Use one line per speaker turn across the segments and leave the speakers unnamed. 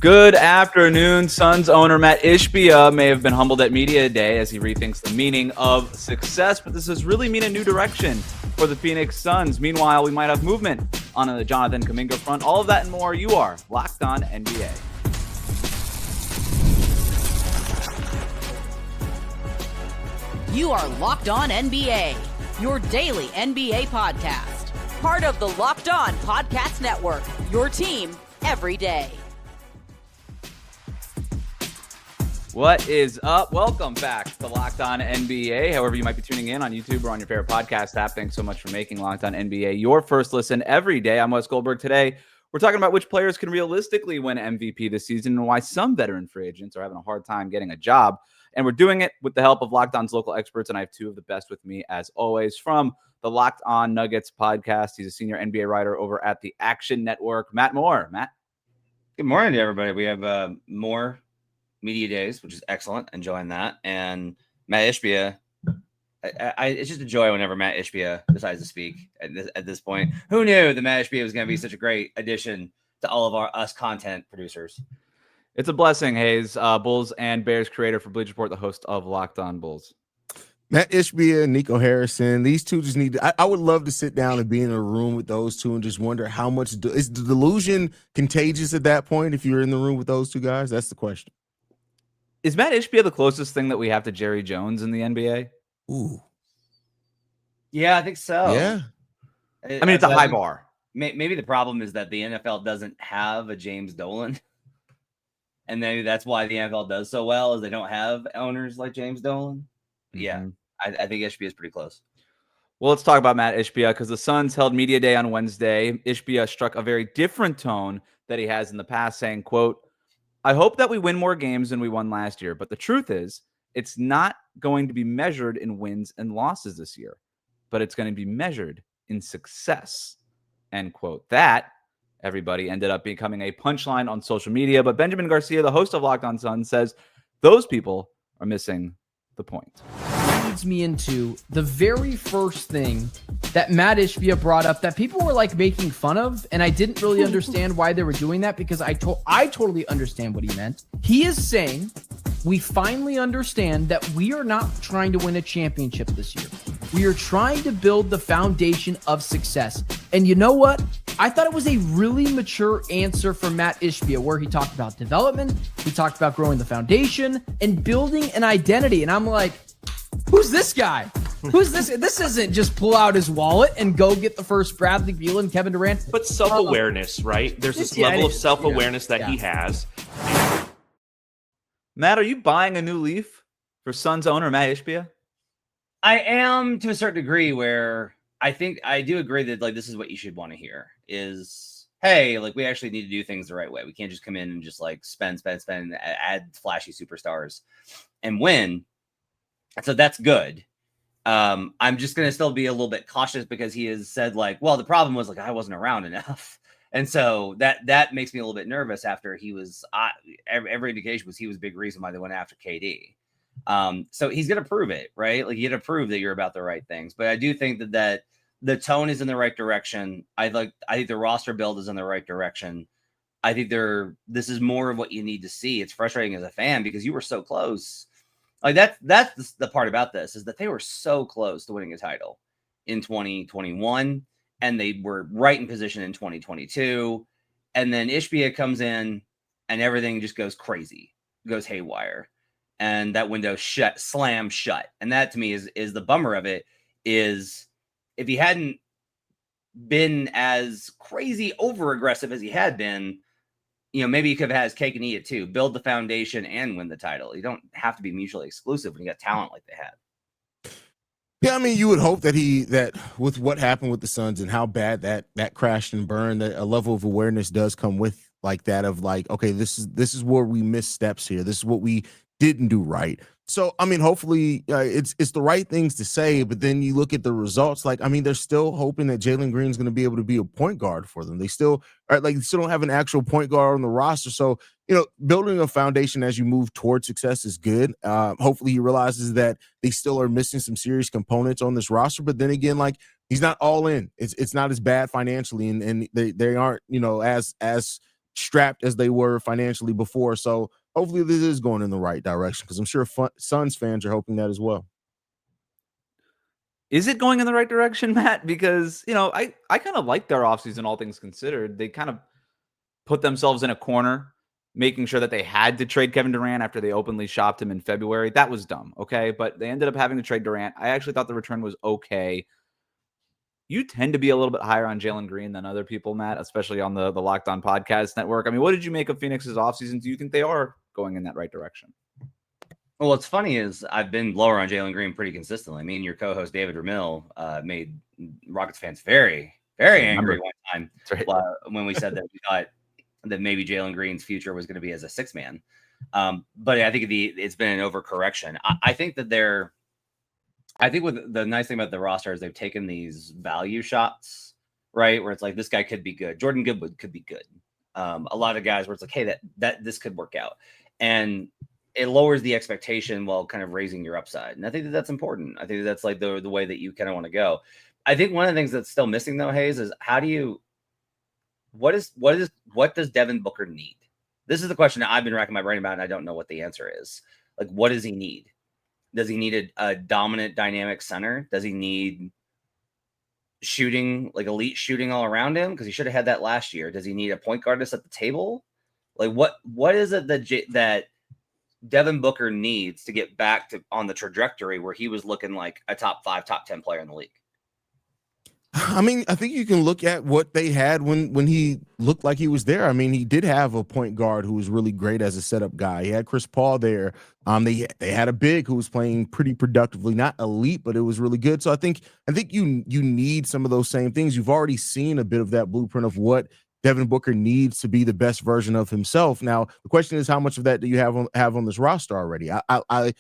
Good afternoon. Suns owner Matt Ishbia may have been humbled at Media Day as he rethinks the meaning of success, but this does really mean a new direction for the Phoenix Suns. Meanwhile, we might have movement on the Jonathan Kaminga front. All of that and more. You are Locked On NBA.
You are Locked On NBA, your daily NBA podcast. Part of the Locked On Podcast Network, your team every day.
What is up? Welcome back to Locked On NBA. However you might be tuning in on YouTube or on your favorite podcast app, thanks so much for making Locked On NBA your first listen every day. I'm Wes Goldberg. Today, we're talking about which players can realistically win MVP this season and why some veteran free agents are having a hard time getting a job. And we're doing it with the help of Locked On's local experts, and I have two of the best with me, as always, from the Locked On Nuggets podcast. He's a senior NBA writer over at the Action Network, Matt Moore. Matt?
Good morning to everybody. We have more Media Days, which is excellent. Enjoying that. And Matt Ishbia, it's just a joy whenever Matt Ishbia decides to speak at this point. Who knew that Matt Ishbia was going to be such a great addition to all of us content producers?
It's a blessing, Haize, Bulls and Bears creator for Bleacher Report, the host of Locked On Bulls.
Matt Ishbia, Nico Harrison, these two just need to, I would love to sit down and be in a room with those two and just wonder how much, is the delusion contagious at that point if you're in the room with those two guys? That's the question.
Is Matt Ishbia the closest thing that we have to Jerry Jones in the NBA?
Ooh.
Yeah, I think so.
Yeah.
I mean, it's a high bar.
Maybe the problem is that the NFL doesn't have a James Dolan. And maybe that's why the NFL does so well, is they don't have owners like James Dolan. Yeah, I think Ishbia is pretty close.
Well, let's talk about Matt Ishbia because the Suns held Media Day on Wednesday. Ishbia struck a very different tone that he has in the past, saying, quote, "I hope that we win more games than we won last year, but the truth is it's not going to be measured in wins and losses this year, but it's going to be measured in success." End quote. That, everybody, ended up becoming a punchline on social media, but Benjamin Garcia, the host of Locked On Suns, says those people are missing the point.
Leads me into the very first thing that Matt Ishbia brought up that people were like making fun of, and I didn't really understand why they were doing that because I totally understand what he meant. He is saying we finally understand that we are not trying to win a championship this year. We are trying to build the foundation of success. And you know what? I thought it was a really mature answer from Matt Ishbia where he talked about development, he talked about growing the foundation and building an identity. And I'm like, who's this guy? Who's this? This isn't just pull out his wallet and go get the first Bradley Beal and Kevin Durant.
But self-awareness, right? There's this level of self-awareness that he has.
Matt, are you buying a new leaf for Suns owner Matt Ishbia?
I am, to a certain degree, where I think I do agree that like this is what you should want to hear is, hey, like we actually need to do things the right way. We can't just come in and just like spend, add flashy superstars and win. So that's good. I'm just going to still be a little bit cautious because he has said like, well, the problem was like I wasn't around enough. And so that makes me a little bit nervous after he was every indication was he was a big reason why they went after KD. So he's going to prove it, right? Like you got to prove that you're about the right things. But I do think that the tone is in the right direction. I think the roster build is in the right direction. I think this is more of what you need to see. It's frustrating as a fan because you were so close. Like that's the part about this is that they were so close to winning a title in 2021 and they were right in position in 2022. And then Ishbia comes in and everything just goes crazy, goes haywire. And that window slammed shut. And that to me is the bummer of it is if he hadn't been as crazy over aggressive as he had been, maybe you could have had his cake and eat it too, build the foundation and win the title. You don't have to be mutually exclusive when you got talent like they had.
Yeah, I mean, you would hope that with what happened with the Suns and how bad that crashed and burned, that a level of awareness does come with like that of like, okay, this is where we missed steps here. This is what we didn't do right. So, I mean, hopefully it's the right things to say, but then you look at the results. Like, I mean, they're still hoping that Jalen Green's going to be able to be a point guard for them. They still don't have an actual point guard on the roster. So, building a foundation as you move towards success is good. Hopefully he realizes that they still are missing some serious components on this roster. But then again, like he's not all in. It's not as bad financially, and they aren't, as strapped as they were financially before. So hopefully this is going in the right direction, because I'm sure Suns fans are hoping that as well.
Is it going in the right direction, Matt? Because, I kind of like their offseason, all things considered. They kind of put themselves in a corner, making sure that they had to trade Kevin Durant after they openly shopped him in February. That was dumb, okay? But they ended up having to trade Durant. I actually thought the return was okay. You tend to be a little bit higher on Jalen Green than other people, Matt, especially on the Locked On Podcast Network. I mean, what did you make of Phoenix's offseason? Do you think they are going in that right direction?
Well, what's funny is I've been lower on Jalen Green pretty consistently. Me and your co-host David Ramil made Rockets fans very, very angry one time when we said that we thought that maybe Jalen Green's future was going to be as a six man. But I think it's been an overcorrection. I think that I think with the nice thing about the roster is they've taken these value shots, right? Where it's like, this guy could be good. Jordan Goodwood could be good. A lot of guys where it's like, hey, that this could work out. And it lowers the expectation while kind of raising your upside. And I think that's important. I think that's like the way that you kind of want to go. I think one of the things that's still missing though, Haize, is what does Devin Booker need? This is the question that I've been racking my brain about, and I don't know what the answer is. Like, what does he need? Does he need a dominant dynamic center? Does he need shooting, like elite shooting all around him? Because he should have had that last year. Does he need a point guard to set the table? Like, what is it that Devin Booker needs to get back to on the trajectory where he was looking like a top 5, top 10 player in the league?
I mean, I think you can look at what they had when he looked like he was there. I mean, he did have a point guard who was really great as a setup guy. He had Chris Paul there. They had a big who was playing pretty productively, not elite, but it was really good. So I think you need some of those same things. You've already seen a bit of that blueprint of what Devin Booker needs to be the best version of himself. Now, the question is, how much of that do you have on this roster already? I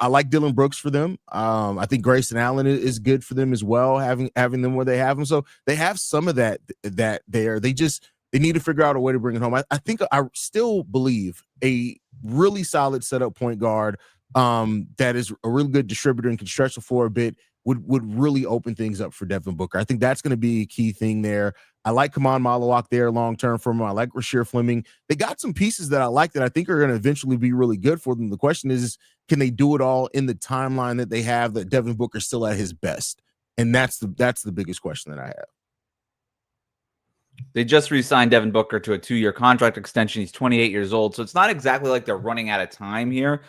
like Dylan Brooks for them. I think Grayson Allen is good for them as well, having them where they have them. So they have some of that there. They need to figure out a way to bring it home. I think I still believe a really solid setup point guard that is a really good distributor and can stretch the floor a bit would really open things up for Devin Booker. I think that's going to be a key thing there. I like Kaman Malawak there long-term for him. I like Rasheer Fleming. They got some pieces that I like that I think are going to eventually be really good for them. The question is, can they do it all in the timeline that they have that Devin Booker's still at his best? And that's the biggest question that I have.
They just re-signed Devin Booker to a 2-year contract extension. He's 28 years old, so it's not exactly like they're running out of time here.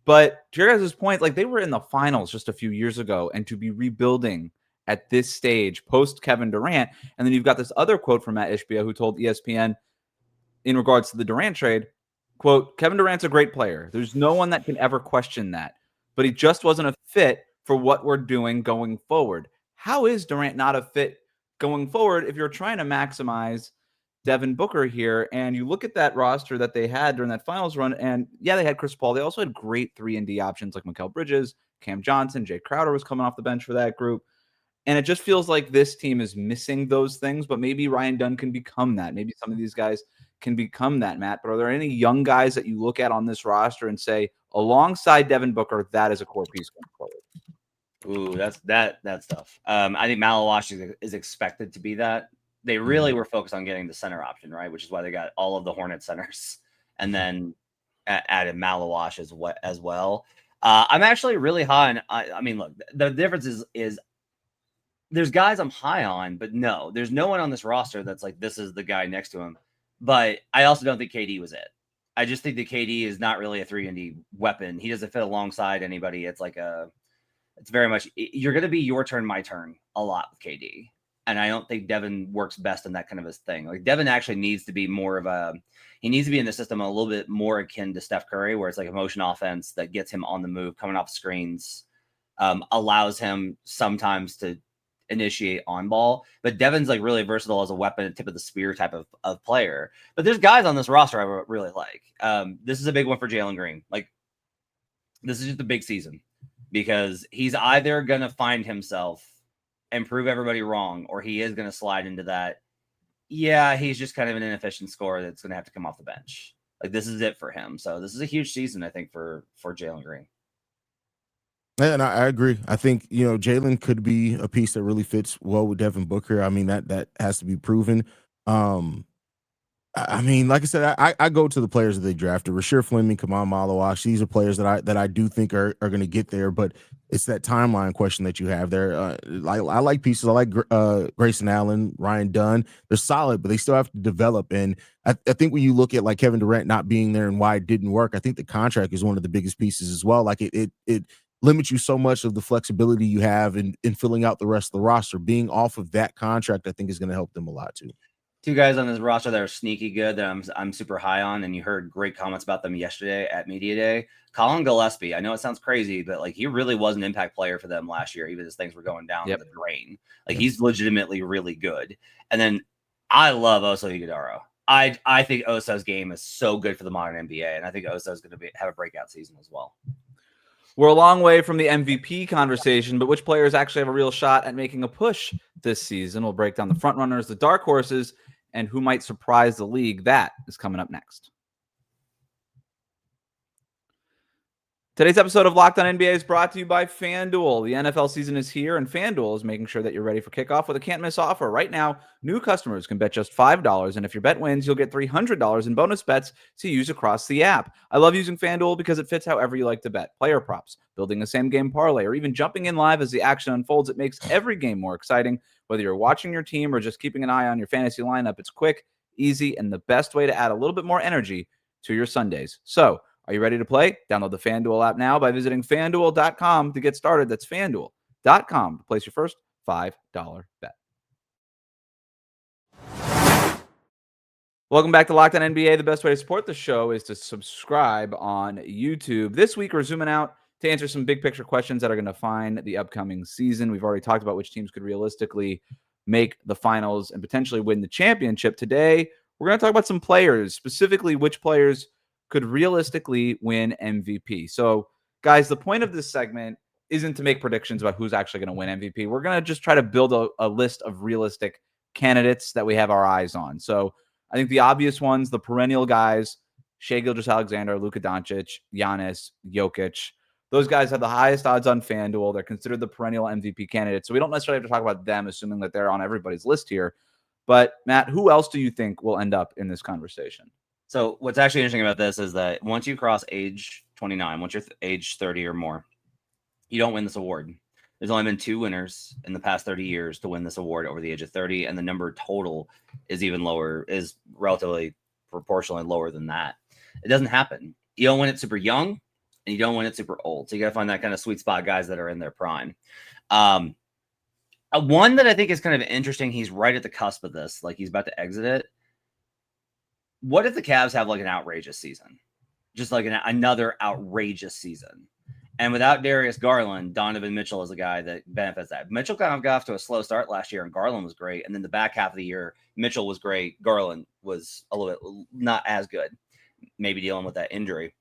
But to your guys' point, like they were in the finals just a few years ago, and to be rebuilding at this stage post Kevin Durant, and then you've got this other quote from Matt Ishbia, who told ESPN in regards to the Durant trade, quote, Kevin Durant's a great player. There's no one that can ever question that, but he just wasn't a fit for what we're doing going forward. How is Durant not a fit going forward if you're trying to maximize Devin Booker here? And you look at that roster that they had during that finals run, and yeah, they had Chris Paul. They also had great 3-and-D options like Mikal Bridges, Cam Johnson, Jay Crowder was coming off the bench for that group. And it just feels like this team is missing those things, but maybe Ryan Dunn can become that. Maybe some of these guys can become that, Matt. But are there any young guys that you look at on this roster and say, alongside Devin Booker, that is a core piece going forward?
Ooh, that's tough. I think Malawash is expected to be that. They really were focused on getting the center option, right? Which is why they got all of the Hornet centers and then added Malawash as well. I'm actually really high on. I mean, look, the difference is there's guys I'm high on, but no, there's no one on this roster that's like, this is the guy next to him. But I also don't think KD was it. I just think that KD is not really a 3-and-D weapon. He doesn't fit alongside anybody. It's very much, you're going to be your turn, my turn a lot with KD. And I don't think Devin works best in that kind of a thing. Like Devin actually needs to be he needs to be in the system a little bit more akin to Steph Curry, where it's like a motion offense that gets him on the move, coming off screens, allows him sometimes to initiate on ball. But Devin's like really versatile as a weapon, tip of the spear type of player. But there's guys on this roster I really like. This is a big one for Jalen Green. Like, this is just a big season because he's either going to find himself and prove everybody wrong, or he is going to slide into that. Yeah, he's just kind of an inefficient scorer that's going to have to come off the bench. Like, this is it for him. So this is a huge season, I think, for Jalen Green.
Yeah, and I agree. I think, Jalen could be a piece that really fits well with Devin Booker. I mean, that has to be proven. I mean, like I said, I go to the players that they drafted. Rasheer Fleming, Kamal Malawash. These are players that I do think are going to get there, but it's that timeline question that you have there. I like pieces. I like Grayson Allen, Ryan Dunn. They're solid, but they still have to develop. And I think when you look at like Kevin Durant not being there and why it didn't work, I think the contract is one of the biggest pieces as well. Like it limits you so much of the flexibility you have in filling out the rest of the roster. Being off of that contract, I think, is going to help them a lot too.
Two guys on this roster that are sneaky good that I'm super high on, and you heard great comments about them yesterday at Media Day. Colin Gillespie, I know it sounds crazy, but like he really was an impact player for them last year, even as things were going down the drain. Like he's legitimately really good. And then I love Oso Ighodaro. I think Oso's game is so good for the modern NBA, and I think Oso's going to have a breakout season as well.
We're a long way from the MVP conversation, but which players actually have a real shot at making a push this season? We'll break down the front runners, the dark horses, and who might surprise the league. That is coming up next. Today's episode of Locked On NBA is brought to you by FanDuel. The NFL season is here, and FanDuel is making sure that you're ready for kickoff with a can't-miss offer. Right now, new customers can bet just $5, and if your bet wins, you'll get $300 in bonus bets to use across the app. I love using FanDuel because it fits however you like to bet. Player props, building a same-game parlay, or even jumping in live as the action unfolds. It makes every game more exciting. Whether you're watching your team or just keeping an eye on your fantasy lineup, it's quick, easy, and the best way to add a little bit more energy to your Sundays. So, are you ready to play? Download the FanDuel app now by visiting FanDuel.com to get started. That's FanDuel.com to place your first $5 bet. Welcome back to Locked On NBA. The best way to support the show is to subscribe on YouTube. This week, we're zooming out to answer some big picture questions that are going to define the upcoming season. We've already talked about which teams could realistically make the finals and potentially win the championship. Today, we're going to talk about some players, specifically which players could realistically win MVP. So, guys, the point of this segment isn't to make predictions about who's actually going to win MVP. We're going to just try to build a list of realistic candidates that we have our eyes on. So, I think the obvious ones, the perennial guys, Shai Gilgeous-Alexander, Luka Doncic, Giannis, Jokic, those guys have the highest odds on FanDuel. They're considered the perennial MVP candidates. So we don't necessarily have to talk about them, assuming that they're on everybody's list here. But, Matt, who else do you think will end up in this conversation?
So what's actually interesting about this is that once you cross age 29, once you're age 30 or more, you don't win this award. There's only been 2 winners in the past 30 years to win this award over the age of 30, and the number total is even lower, is relatively proportionally lower than that. It doesn't happen. You don't win it super young, and you don't win it super old. So you got to find that kind of sweet spot guys that are in their prime. One that I think is kind of interesting, he's right at the cusp of this, like he's about to exit it. What if the Cavs have like an outrageous season? Just like another outrageous season. And without Darius Garland, Donovan Mitchell is a guy that benefits that. Mitchell kind of got off to a slow start last year, and Garland was great. And then the back half of the year, Mitchell was great. Garland was a little bit not as good, maybe dealing with that injury.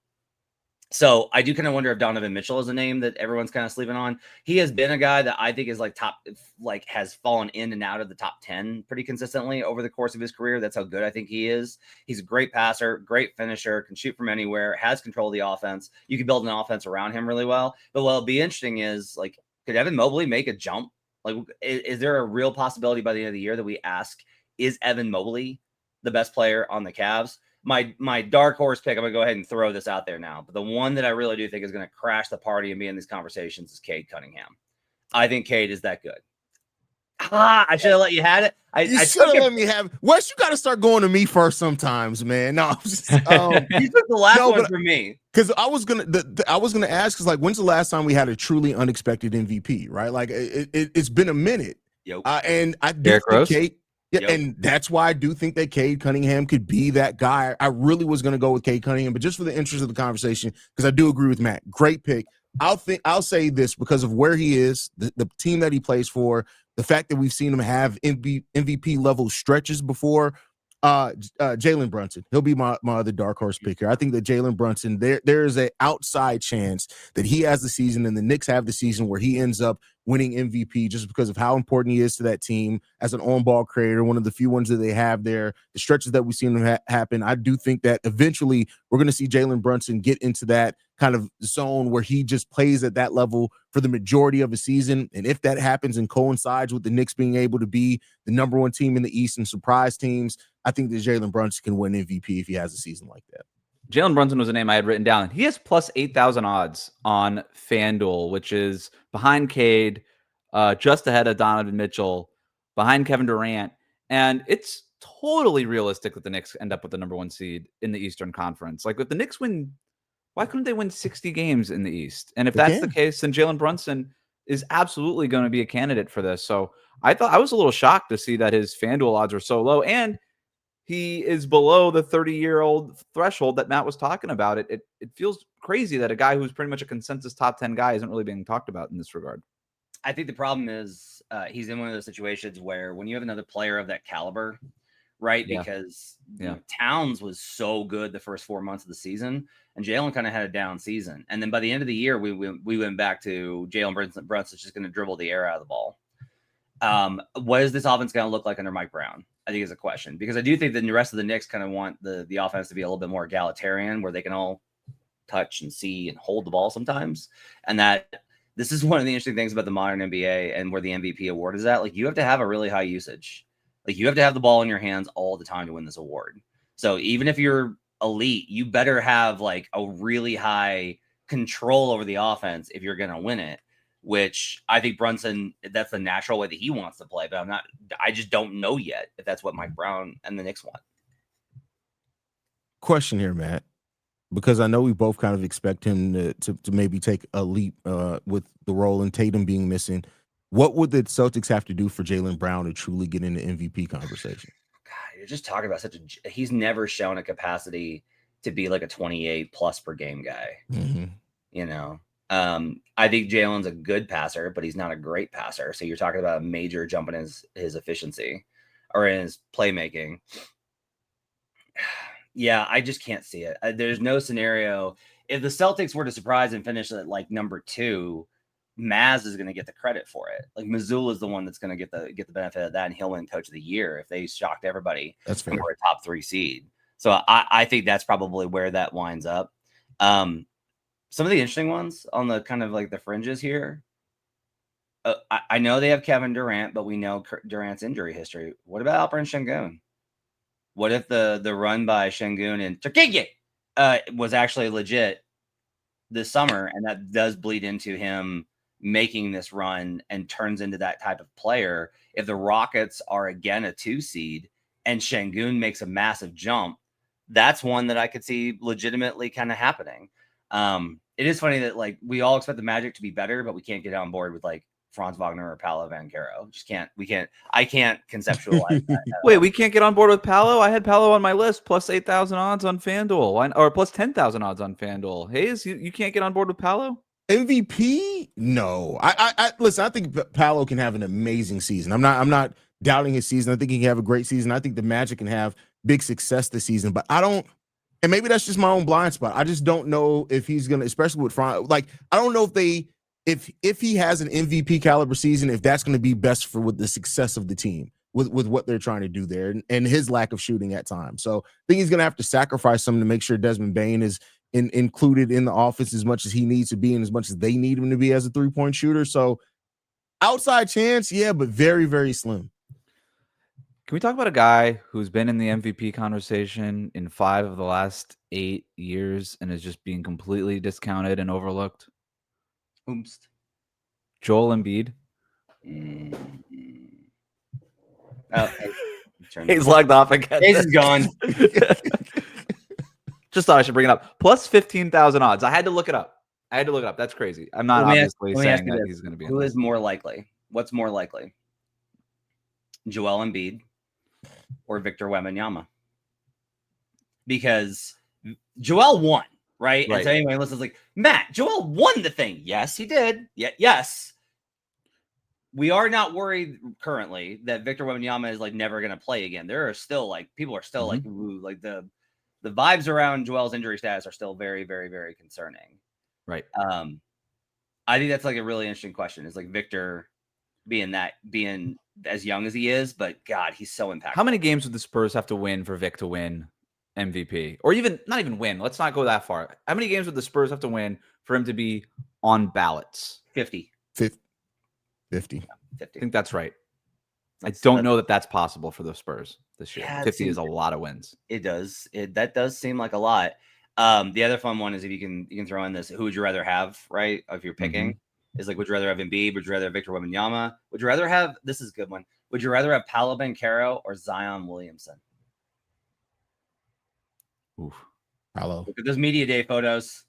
So I do kind of wonder if Donovan Mitchell is a name that everyone's kind of sleeping on. He has been a guy that I think is like has fallen in and out of the top 10 pretty consistently over the course of his career. That's how good I think he is. He's a great passer, great finisher, can shoot from anywhere, has control of the offense. You can build an offense around him really well. But what'll be interesting is, like, could Evan Mobley make a jump? Like, is there a real possibility by the end of the year that we ask, is Evan Mobley the best player on the Cavs? My dark horse pick, I'm going to go ahead and throw this out there now. But the one that I really do think is going to crash the party and be in these conversations is Cade Cunningham. I think Cade is that good. I should have let you have it.
You should have let me have. Wes, you got to start going to me first sometimes, man. No,
you took the last one from me
because I was gonna ask, because like, when's the last time we had a truly unexpected MVP? Right, like it's been a minute.
Yep.
And I do think Cade. Yeah, and that's why I do think that Cade Cunningham could be that guy. I really was going to go with Cade Cunningham, but just for the interest of the conversation, because I do agree with Matt. Great pick. I'll say this because of where he is, the team that he plays for, the fact that we've seen him have MVP level stretches before. Jalen Brunson, he'll be my other dark horse pick here. I think that Jalen Brunson, there is an outside chance that he has the season and the Knicks have the season where he ends up winning MVP just because of how important he is to that team as an on-ball creator, one of the few ones that they have there, the stretches that we've seen him happen. I do think that eventually we're going to see Jalen Brunson get into that kind of zone where he just plays at that level for the majority of a season. And if that happens and coincides with the Knicks being able to be the number 1 team in the East and surprise teams, I think that Jalen Brunson can win MVP if he has a season like that.
Jalen Brunson was a name I had written down. He has plus 8,000 odds on FanDuel, which is behind Cade, just ahead of Donovan Mitchell, behind Kevin Durant. And it's totally realistic that the Knicks end up with the number 1 seed in the Eastern Conference. Like, if the Knicks win, why couldn't they win 60 games in the East? And if that's the case, then Jalen Brunson is absolutely going to be a candidate for this. So I thought I was a little shocked to see that his FanDuel odds are so low. And he is below the 30-year-old threshold that Matt was talking about. It feels crazy that a guy who's pretty much a consensus top 10 guy isn't really being talked about in this regard.
I think the problem is he's in one of those situations where when you have another player of that caliber, right?
Yeah.
Because you know, Towns was so good the first 4 months of the season, and Jalen kind of had a down season. And then by the end of the year, we went back to Jalen Brunson's just going to dribble the air out of the ball. What is this offense going to look like under Mike Brown? I think is a question, because I do think that the rest of the Knicks kind of want the offense to be a little bit more egalitarian, where they can all touch and see and hold the ball sometimes. And that this is one of the interesting things about the modern NBA and where the MVP award is at. Like, you have to have a really high usage. Like, you have to have the ball in your hands all the time to win this award. So even if you're elite, you better have like a really high control over the offense if you're going to win it. Which I think Brunson, that's the natural way that he wants to play, but I just don't know yet if that's what Mike Brown and the Knicks want.
Question here, Matt, because I know we both kind of expect him to maybe take a leap with the role and Tatum being missing. What would the Celtics have to do for Jaylen Brown to truly get in the MVP conversation?
God, you're just talking about he's never shown a capacity to be like a 28 plus per game guy.
Mm-hmm.
You know? I think Jalen's a good passer, but he's not a great passer. So you're talking about a major jump in his efficiency or in his playmaking. Yeah, I just can't see it. There's no scenario. If the Celtics were to surprise and finish at like number 2, Maz is going to get the credit for it. Like, Mazzulla is the one that's going to get the benefit of that, and he'll win Coach of the Year if they shocked everybody.
That's fair.
For a top 3 seed. So I think that's probably where that winds up. Some of the interesting ones on the kind of like the fringes here. I know they have Kevin Durant, but we know Durant's injury history. What about Alperen Şengün? What if the run by Şengün and Turkey was actually legit this summer, and that does bleed into him making this run and turns into that type of player? If the Rockets are again a 2 seed and Şengün makes a massive jump, that's one that I could see legitimately kind of happening. It is funny that like we all expect the Magic to be better, but we can't get on board with like Franz Wagner or Paolo Banchero. I can't conceptualize that.
Wait, we can't get on board with Paolo? I had Paolo on my list, plus 8,000 odds on FanDuel, or plus 10,000 odds on FanDuel. Haize, you can't get on board with Paolo?
MVP? No. I listen, I think Paolo can have an amazing season. I'm not doubting his season. I think he can have a great season. I think the Magic can have big success this season, but I don't. And maybe that's just my own blind spot. I just don't know if he's gonna, especially with Franz. Like, I don't know if he has an MVP caliber season, if that's gonna be best for with the success of the team, with what they're trying to do there, and his lack of shooting at times. So I think he's gonna have to sacrifice something to make sure Desmond Bane is included in the offense as much as he needs to be, and as much as they need him to be as a 3-point shooter. So outside chance, yeah, but very, very slim.
Can we talk about a guy who's been in the MVP conversation in 5 of the last 8 years and is just being completely discounted and overlooked?
Oompst.
Joel Embiid.
Oh,
He's logged off again.
He's gone.
Just thought I should bring it up. Plus 15,000 odds. I had to look it up. That's crazy. I'm not obviously saying that he's going to be.
Who is more likely? What's more likely? Joel Embiid or Victor Wembanyama? Because Joel won, right? And so anyway, listens like, Matt, Joel won the thing. Yes, he did. Yes. We are not worried currently that Victor Wembanyama is like never going to play again. There are still like people are still like, ooh, like the vibes around Joel's injury status are still very, very, very concerning.
Right.
I think that's like a really interesting question. Is like Victor being as young as he is, but God, he's so impactful.
How many games would the Spurs have to win for Vic to win MVP? Or even not even win. Let's not go that far. How many games would the Spurs have to win for him to be on ballots?
50.
50.
50.
I think that's right. I don't know that that's possible for the Spurs this year.
Yeah,
50 is a lot of wins.
It does. That does seem like a lot. The other fun one is if you can throw in this, who would you rather have, right? If you're picking, is like, would you rather have Embiid? Would you rather have Victor Wembanyama? Would you rather have, this is a good one, would you rather have Paolo Banchero or Zion Williamson?
Oof.
Paolo.
Look at those media day photos.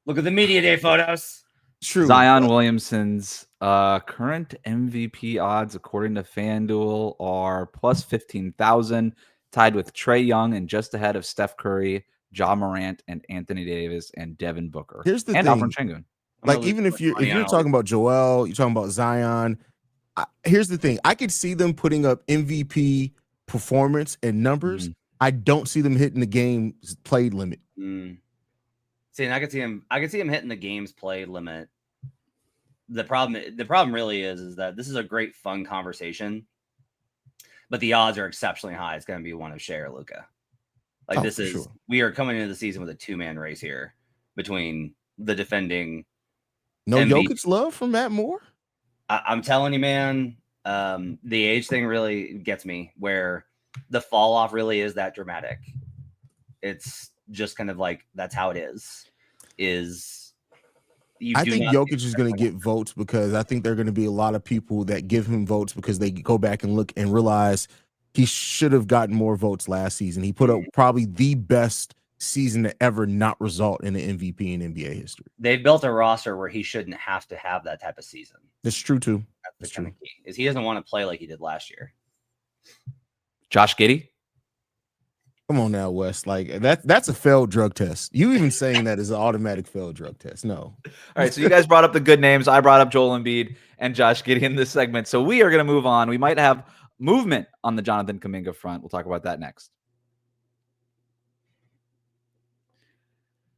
Look at the media day photos.
True.
Zion Williamson's current MVP odds, according to FanDuel, are plus 15,000, tied with Trae Young and just ahead of Steph Curry, Ja Morant, and Anthony Davis and Devin Booker.
Here's the
and
thing.
Alfred Şengün.
Like, even if you're talking about Joel, you're talking about Zion. Here's the thing. I could see them putting up MVP performance and numbers. I don't see them hitting the game's played limit.
See, and I could see him hitting the game's played limit. The problem really is that this is a great fun conversation, but the odds are exceptionally high. It's going to be one of Shea or Luka. Like we are coming into the season with a 2-man race here between the defending.
No Jokic love from Matt Moore.
I'm telling you, man, the age thing really gets me, where the fall off really is that dramatic. It's just kind of like, that's how it is.
I think Jokic is going to get votes because I think there are going to be a lot of people that give him votes because they go back and look and realize he should have gotten more votes last season. He put up probably the best season to ever not result in an MVP in NBA history.
They built a roster where he shouldn't have to have that type of season.
That's true too.
That's the kind of key, is he doesn't want to play like he did last year.
Josh Giddey.
Come on now, Wes. Like that's a failed drug test. You even saying that is an automatic failed drug test. No.
All right. So you guys brought up the good names. I brought up Joel Embiid and Josh Giddey in this segment. So we are going to move on. We might have movement on the Jonathan Kaminga front. We'll talk about that next.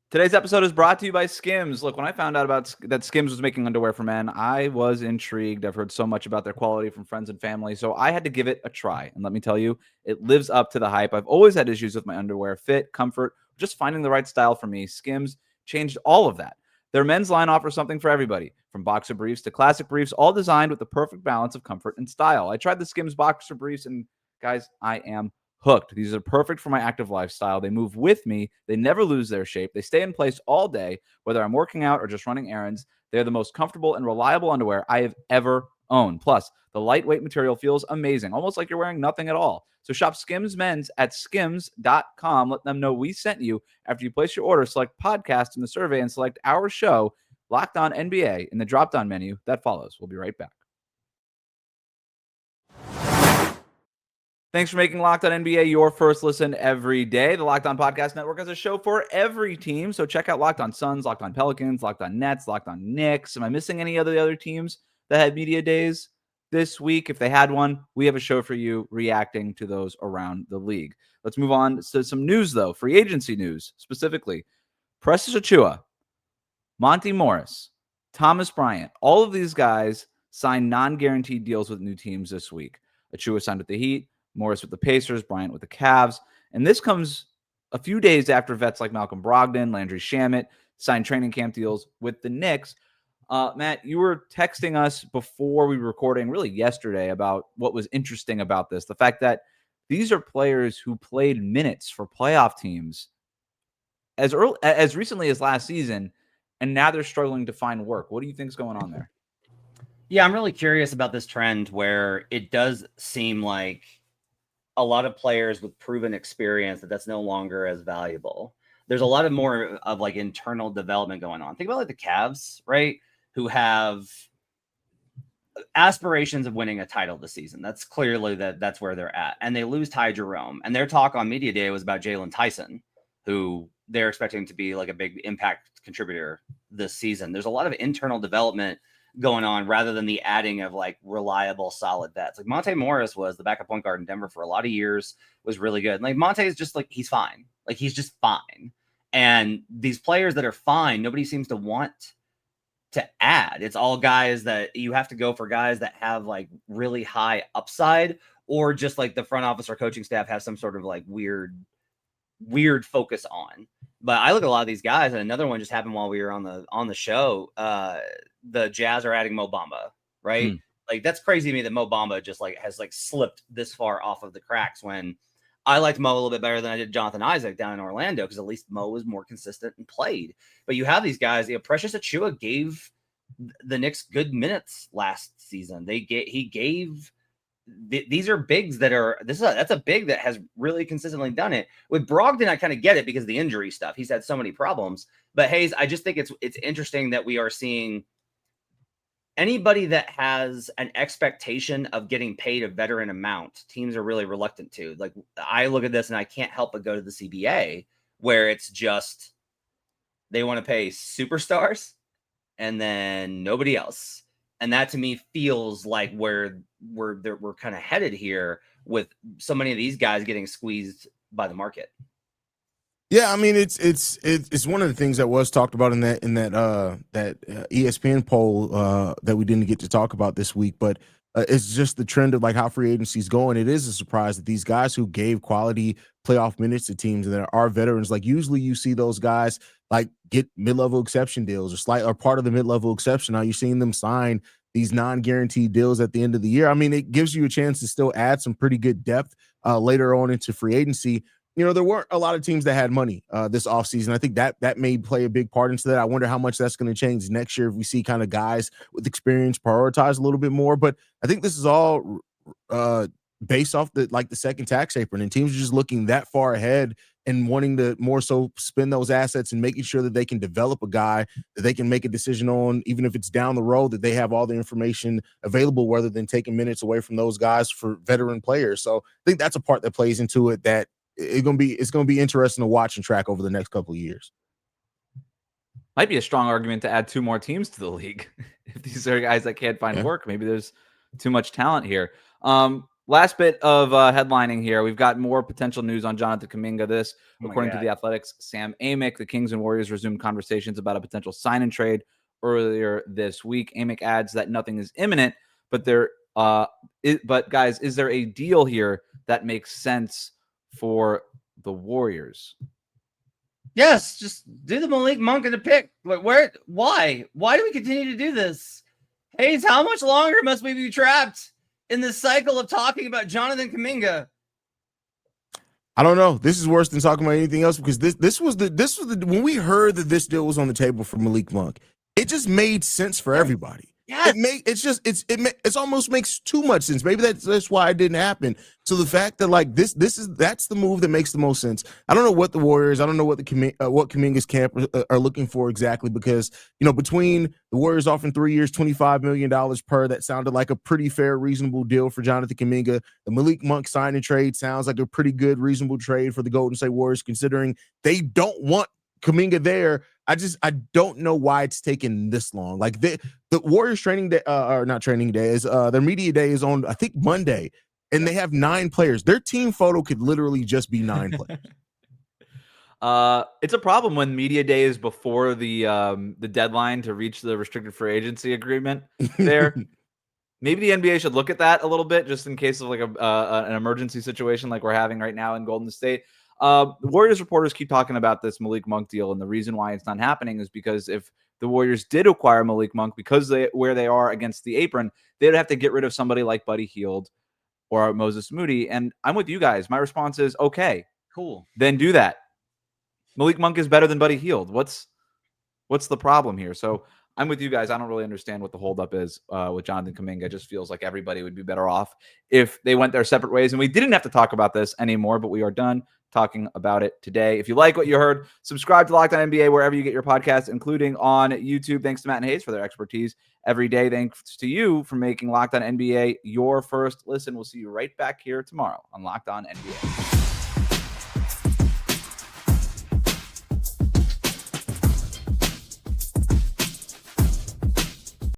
Today's episode is brought to you by Skims. Look, when I found out that Skims was making underwear for men, I was intrigued. I've heard so much about their quality from friends and family, so I had to give it a try. And let me tell you, it lives up to the hype. I've always had issues with my underwear, fit, comfort, just finding the right style for me. Skims changed all of that. Their men's line offers something for everybody, from boxer briefs to classic briefs, all designed with the perfect balance of comfort and style. I tried the Skims boxer briefs, and guys, I am hooked. These are perfect for my active lifestyle. They move with me. They never lose their shape. They stay in place all day, whether I'm working out or just running errands. They're the most comfortable and reliable underwear I have ever owned. Plus, the lightweight material feels amazing, almost like you're wearing nothing at all. So shop Skims Men's at skims.com. Let them know we sent you. After you place your order, select podcast in the survey and select our show, Locked On NBA, in the drop-down menu that follows. We'll be right back. Thanks for making Locked On NBA your first listen every day. The Locked On Podcast Network has a show for every team. So check out Locked On Suns, Locked On Pelicans, Locked On Nets, Locked On Knicks. Am I missing any of the other teams that had media days this week? If they had one, we have a show for you reacting to those around the league. Let's move on to some news, though. Free agency news, specifically. Precious Achiuwa, Monty Morris, Thomas Bryant, all of these guys signed non-guaranteed deals with new teams this week. Achiuwa signed with the Heat, Morris with the Pacers, Bryant with the Cavs. And this comes a few days after vets like Malcolm Brogdon, Landry Shamet signed training camp deals with the Knicks. Matt, you were texting us before we were recording, really yesterday, about what was interesting about this. The fact that these are players who played minutes for playoff teams as recently as last season, and now they're struggling to find work. What do you think is going on there?
Yeah, I'm really curious about this trend where it does seem like a lot of players with proven experience that's no longer as valuable. There's a lot of more of like internal development going on. Think about like the Cavs, right? Who have aspirations of winning a title this season. That's clearly that's where they're at. And they lose Ty Jerome. And their talk on media day was about Jalen Tyson, who they're expecting to be like a big impact contributor this season. There's a lot of internal development going on rather than the adding of like reliable, solid vets. Like Monte Morris was the backup point guard in Denver for a lot of years, was really good. Like Monte is just like, he's fine. Like he's just fine. And these players that are fine, nobody seems to want to add. It's all guys that you have to go for, guys that have like really high upside, or just like the front office or coaching staff has some sort of like weird focus on. But I look at a lot of these guys, and another one just happened while we were on the show. The Jazz are adding Mo Bamba, right? Like, that's crazy to me that Mo Bamba just like has like slipped this far off of the cracks when I liked Mo a little bit better than I did Jonathan Isaac down in Orlando, because at least Mo was more consistent and played. But you have these guys, Precious Achiuwa gave the Knicks good minutes last season. These are bigs that are that's a big that has really consistently done it. With Brogdon, I kind of get it because of the injury stuff. He's had so many problems. But Haize, I just think it's interesting that we are seeing anybody that has an expectation of getting paid a veteran amount, teams are really reluctant to. Like, I look at this and I can't help but go to the CBA, where it's just they want to pay superstars and then nobody else. And that to me feels like where we're kind of headed here, with so many of these guys getting squeezed by the market.
Yeah, I mean, it's one of the things that was talked about in that ESPN poll that we didn't get to talk about this week, but it's just the trend of like how free agency is going. It is a surprise that these guys who gave quality playoff minutes to teams and that are veterans, like usually you see those guys like get mid-level exception deals or part of the mid-level exception. Now you're seeing them sign these non-guaranteed deals at the end of the year. I mean, it gives you a chance to still add some pretty good depth later on into free agency. You know, there weren't a lot of teams that had money this offseason. I think that may play a big part into that. I wonder how much that's going to change next year if we see kind of guys with experience prioritize a little bit more. But I think this is all based off the second tax apron, and teams are just looking that far ahead and wanting to more so spend those assets and making sure that they can develop a guy that they can make a decision on, even if it's down the road, that they have all the information available rather than taking minutes away from those guys for veteran players. So I think that's a part that plays into it, that it's gonna be interesting to watch and track over the next couple of years.
Might be a strong argument to add 2 more teams to the league. If these are guys that can't find work, maybe there's too much talent here. Last bit of headlining here. We've got more potential news on Jonathan Kaminga. According to The Athletic's Sam Amick, the Kings and Warriors resumed conversations about a potential sign and trade earlier this week. Amick adds that nothing is imminent, but guys, is there a deal here that makes sense for the Warriors?
Yes, just do the Malik Monk and the pick. Why do we continue to do this? Haize, how much longer must we be trapped in this cycle of talking about Jonathan Kaminga?
I don't know. This is worse than talking about anything else, because this was the when we heard that this deal was on the table for Malik Monk, it just made sense for everybody.
Yes.
It almost makes too much sense. Maybe that's why it didn't happen. So the fact that like that's the move that makes the most sense. I don't know what the Warriors, I don't know what what Kaminga's camp are looking for exactly, because between the Warriors offering 3 years, $25 million per, that sounded like a pretty fair, reasonable deal for Jonathan Kaminga. The Malik Monk sign and trade sounds like a pretty good, reasonable trade for the Golden State Warriors, considering they don't want Kaminga there. I don't know why it's taken this long. Like the Warriors training day, or not training day, is their media day is on, I think, Monday, and they have 9 players. Their team photo could literally just be 9 players.
It's a problem when media day is before the deadline to reach the restricted free agency agreement there. Maybe the NBA should look at that a little bit, just in case of like an emergency situation like we're having right now in Golden State. The Warriors reporters keep talking about this Malik Monk deal, and the reason why it's not happening is because if the Warriors did acquire Malik Monk, because where they are against the apron, they'd have to get rid of somebody like Buddy Hield or Moses Moody. And I'm with you guys. My response is, okay,
cool.
Then do that. Malik Monk is better than Buddy Hield. What's the problem here? So I'm with you guys. I don't really understand what the holdup is with Jonathan Kaminga. It just feels like everybody would be better off if they went their separate ways. And we didn't have to talk about this anymore, but we are done talking about it today. If you like what you heard, subscribe to Locked On NBA wherever you get your podcasts, including on YouTube. Thanks to Matt and Haize for their expertise every day. Thanks to you for making Locked On NBA your first listen. We'll see you right back here tomorrow on Locked On NBA.